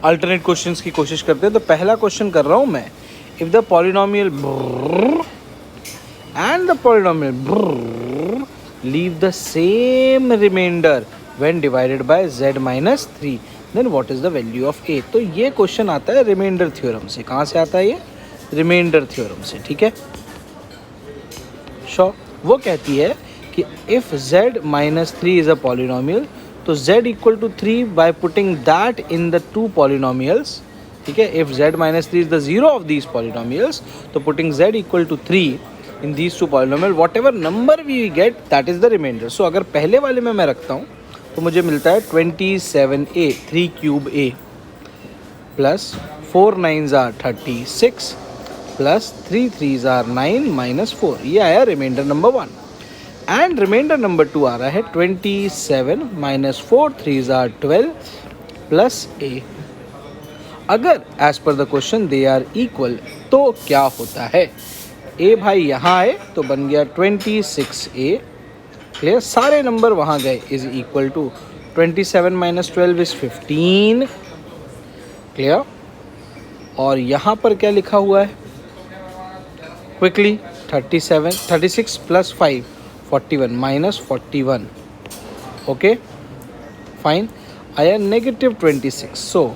Alternate questions की कोशिश करते हैं। तो पहला क्वेश्चन कर रहा हूँ मैं, if the polynomial and the polynomial leave the same remainder when divided by z minus 3 then what is the value of a। तो ये क्वेश्चन आता है रिमाइंडर थ्योरम से। कहाँ से आता है ये? रिमाइंडर थ्योरम से, ठीक है। श्योर। वो कहती है कि if z minus 3 is a polynomial, तो z equal to 3 by putting that in the two polynomials, ठीक है। If z minus 3 is the zero of these polynomials, तो putting z equal to 3 in these two polynomial, whatever number we get that is the remainder. So अगर पहले वाले में मैं रखता हूँ तो मुझे मिलता है 27a 3 cube a plus 4 9s are 36 plus 3 3s are 9 minus 4। ये आया remainder number 1। And remainder number 2 आ रहा है 27 minus 4 3s are 12 plus a। अगर as per the question they are equal तो क्या होता है? a भाई यहाँ आए तो बन गया 26a, क्लियर। सारे नंबर वहाँ गए, is equal to 27 minus 12 is 15, clear. और यहाँ पर क्या लिखा हुआ है quickly? 36 plus 5 41 minus 41, okay fine. आया negative 26। So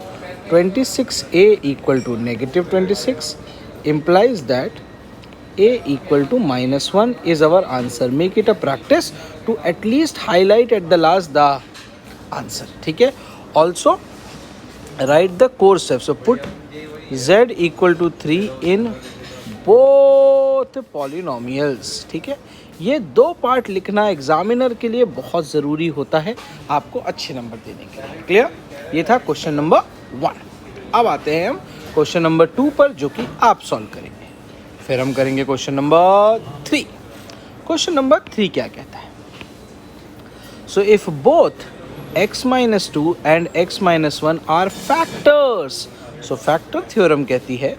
26a equal to negative 26 implies that a equal to -1 is our answer. Make it a practice to at least highlight at the last the answer, ठीक है। Also write the core steps. So put z equal to 3 in both polynomials, ठीक है। ये दो part लिखना examiner के लिए बहुत ज़रूरी होता है आपको अच्छे नंबर देने के लिए, क्लियर। ये था क्वेश्चन नंबर 1। अब आते हैं हम क्वेश्चन नंबर 2 पर, जो कि आप सॉल्व करेंगे। फिर हम करेंगे क्वेश्चन नंबर 3। क्वेश्चन नंबर 3 क्या कहता है? So if both x minus 2 and x minus 1 are factors, so factor theorem कहती है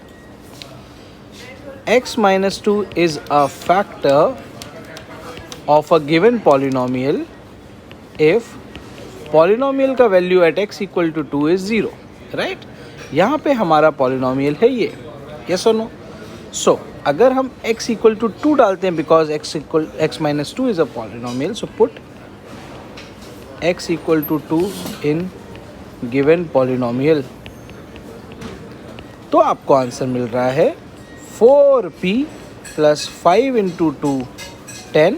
x minus 2 is a factor of a given polynomial if polynomial का value at x equal to 2 is 0, right. यहाँ पे हमारा polynomial है ये, yes और no. सो अगर हम x इक्वल टू 2 डालते हैं, because x minus 2 is a polynomial, so put x equal to 2 in given polynomial, तो आपको आंसर मिल रहा है 4p plus 5 into 2 10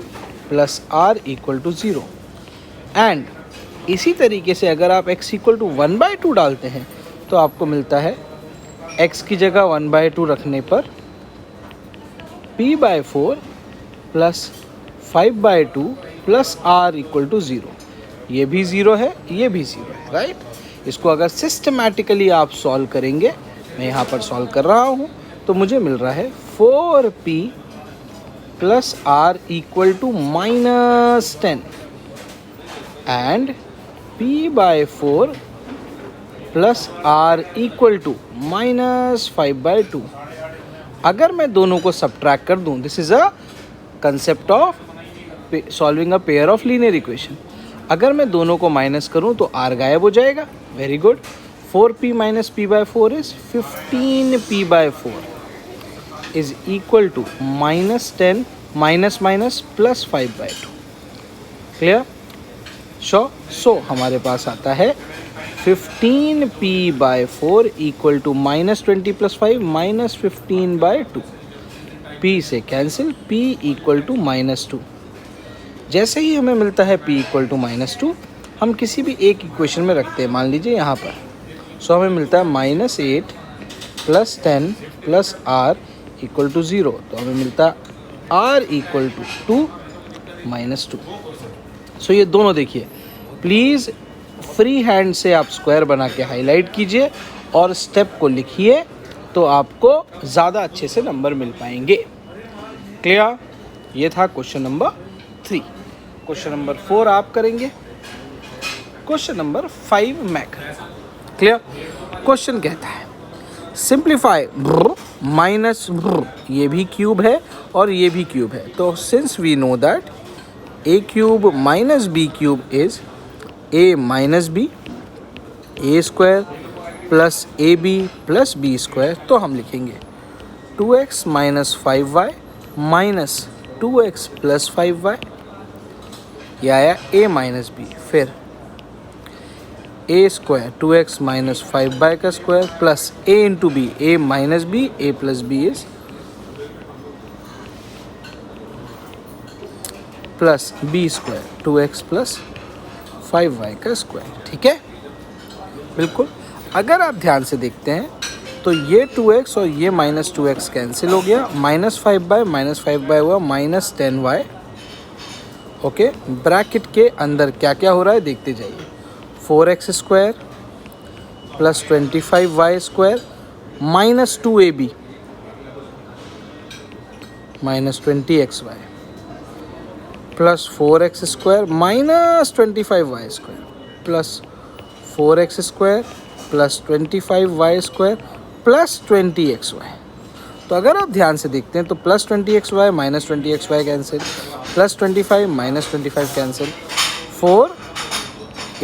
plus r equal to 0। And इसी तरीके से अगर आप x इक्वल टू 1/2 डालते हैं तो आपको मिलता है x की जगह 1/2 रखने पर p/4 plus 5/2 plus r equal to 0। ये भी 0 है, ये भी 0 है, राइट। इसको अगर सिस्टमैटिकली आप सॉल्व करेंगे, मैं यहाँ पर सॉल्व कर रहा हूँ, तो मुझे मिल रहा है 4p plus r equal to -10 and p/4 plus r equal to -5/2। अगर मैं दोनों को सब्ट्रैक्ट कर दूं, this is a concept of solving a pair of linear equation. अगर मैं दोनों को माइनस करूं तो r गायब हो जाएगा, very good. 4p minus p/4 is 15p/4 is equal to -10 minus minus plus 5/2, clear, sure. So हमारे पास आता है 15p/4 equal to -20 plus 5 -15/2। p से कैंसिल, p इक्वल टू -2। जैसे ही हमें मिलता है p इक्वल टू -2, हम किसी भी एक इक्वेशन में रखते हैं, मान लीजिए यहाँ पर। सो हमें मिलता है -8 plus 10 plus r equal to 0, तो हमें मिलता है r इक्वल टू 2 -2। सो ये दोनों देखिए, प्लीज़ फ्री हैंड से आप स्क्वायर बना के हाईलाइट कीजिए और स्टेप को लिखिए, तो आपको ज़्यादा अच्छे से नंबर मिल पाएंगे, क्लियर। ये था क्वेश्चन नंबर 3। क्वेश्चन नंबर 4 आप करेंगे, क्वेश्चन नंबर 5 मैं करूँगा, क्लियर। क्वेश्चन कहता है सिंप्लीफाई माइनस, ये भी क्यूब है और ये भी क्यूब है, तो since we know that a cube minus b cube is a minus b, a square plus a b plus b square, तो हम लिखेंगे 2x minus 5y minus 2x plus 5y, ये आया a माइनस बी। फिर a square 2x minus 5y का square plus a into b, a minus b, a plus b is plus b square 2x plus 5y का square. ठीक है, बिल्कुल। अगर आप ध्यान से देखते हैं तो ये 2x और ये माइनस 2x कैंसिल हो गया, माइनस 5y हुआ माइनस 10y। ओके, ब्रैकेट के अंदर क्या क्या हो रहा है देखते जाइए। 4x square plus 25y square minus 2ab minus 20xy plus 4x square minus 25y square plus 4x square plus 25y square plus 20xy। तो अगर आप ध्यान से देखते हैं तो plus 20xy minus 20xy cancel, plus 25 minus 25 cancel, 4,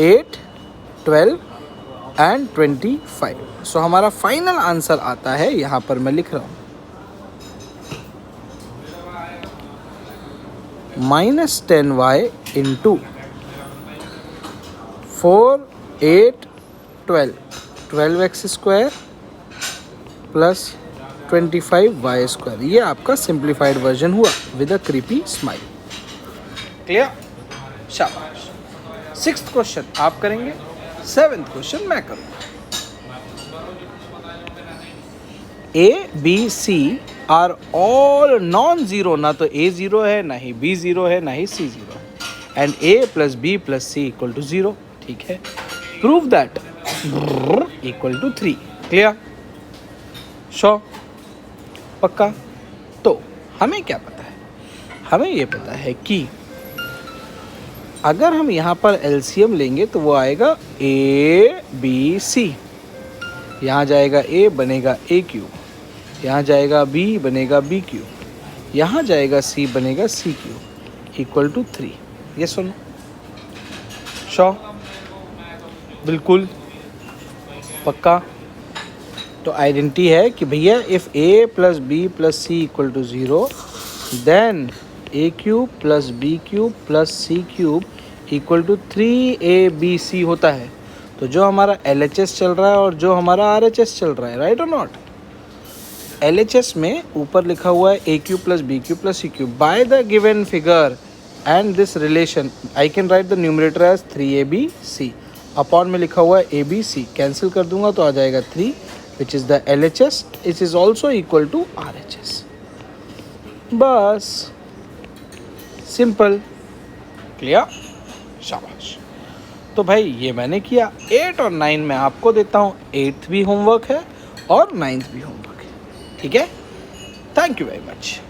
8, 12 and 25। सो हमारा final answer आता है, यहाँ पर मैं लिख रहा हूँ minus 10y into 4, 8, 12, 12x square plus 25y square. ये आपका सिंप्लीफाइड वर्जन हुआ with a creepy smile. Clear? शाबाश। 6th क्वेश्चन आप करेंगे, 7th क्वेश्चन मैं करूँगा। A b c are all non zero, ना तो ए जीरो है, ना ही बी जीरो है, ना ही सी जीरो है, and a plus b plus c equal to 0। ठीक है, prove that equal to 3। Clear? Sure? पक्का? तो हमें क्या पता है? हमें ये पता है कि अगर हम यहाँ पर एलसीएम लेंगे तो वो आएगा ए बी सी, यहाँ जाएगा ए बनेगा ए क्यूब, यहाँ जाएगा बी बनेगा बी क्यूब, यहाँ जाएगा सी बनेगा सी क्यूब इक्वल टू 3। ये सुनो, श्योर? बिल्कुल पक्का? तो आइडेंटिटी है कि भैया if a plus b plus c equal to 0 then a cube plus B cube plus C cube equal to 3abc होता है। तो जो हमारा LHS चल रहा है और जो हमारा RHS चल रहा है, राइट और नॉट? LHS में ऊपर लिखा हुआ है A cube plus B cube plus C cube by the given figure and this relation I can write the numerator as 3abc। Upon में लिखा हुआ है ABC, कैंसिल कर दूंगा तो आ जाएगा 3 which is the LHS, it is also equal to RHS। बस simple. Clear? शाबाश। तो भाई ये मैंने किया। 8 और 9 में आपको देता हूँ, 8th भी होमवर्क है और 9th भी होमवर्क है। ठीक है, थैंक यू वेरी मच।